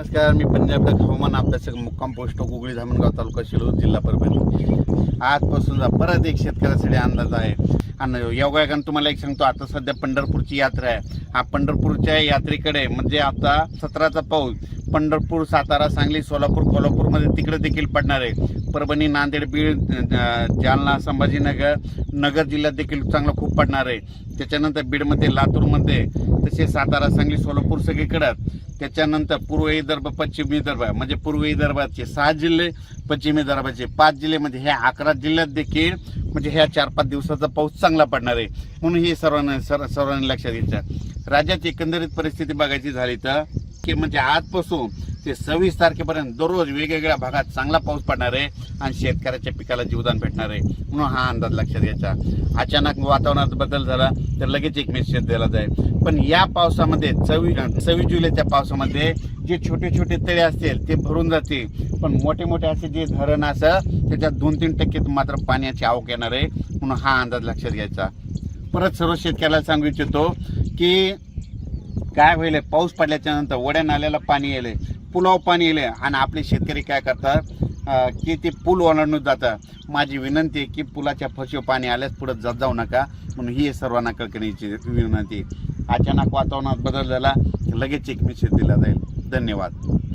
नमस्कार, मी पंजाब हवामान अभ्यासक मुक्काम पोस्ट गुगळी धामणगाव तालुका शिरूर जिल्हा परभणी. आजपासून परत एक शेतकऱ्यासाठी अंदाज आहे. आणि योगायोगानं तुम्हाला एक सांगतो, आता सध्या पंढरपूरची यात्रा आहे. हा पंढरपूरच्या यात्रेकडे म्हणजे आता 17चा पाऊस पंढरपूर, सातारा, सांगली, सोलापूर, कोल्हापूरमध्ये तिकडे देखील पडणार आहे. परभणी, नांदेड, बीड, जालना, संभाजीनगर, नगर जिल्ह्यात देखील चांगला खूप पडणार आहे. त्याच्यानंतर बीडमध्ये, लातूरमध्ये, तसेच सातारा, सांगली, सोलापूर सगळीकडे. त्याच्यानंतर पूर्व विदर्भ, पश्चिम विदर्भ म्हणजे पूर्व विदर्भाचे 6 जिल्हे, पश्चिम विदर्भाचे 5 जिल्हे, म्हणजे ह्या 11 जिल्ह्यात देखील म्हणजे ह्या 4-5 दिवसाचा पाऊस चांगला पडणार आहे. म्हणून हे सर्वांनी लक्षात घ्यायचं. राज्याची एकंदरीत परिस्थिती बघायची झाली तर की म्हणजे आजपासून ते 26 तारखेपर्यंत दररोज वेगवेगळ्या भागात चांगला पाऊस पडणार आहे आणि शेतकऱ्याच्या पिकाला जीवदान भेटणार आहे. म्हणून हा अंदाज लक्षात घ्यायचा. अचानक वातावरणात बदल झाला तर लगेच एक मेसेज दिला जाईल. पण या पावसामध्ये 26 जुलैच्या पावसामध्ये जे छोटे छोटे तळे असतील ते भरून जातील, पण मोठे मोठे असे जे धरण असं त्याच्यात 2-3% मात्र पाण्याची आवक येणार आहे. म्हणून हा अंदाज लक्षात घ्यायचा. परत सर्व शेतकऱ्याला सांगू इच्छितो की काय होईल, पाऊस पडल्याच्या नंतर ओढ्या नाल्याला पाणी येले, पुलाव पाणी येले आणि आपले शेतकरी काय करतात की ते पूल ओलांडून जातात. माझी विनंती आहे की पुलाच्या फशीव पाणी आल्यास पुढे जाऊ नका. म्हणून ही सर्वांना कळकळीची विनंती. अचानक वातावरणात बदल झाला लगेच एक मेसेज दिला जाईल. धन्यवाद.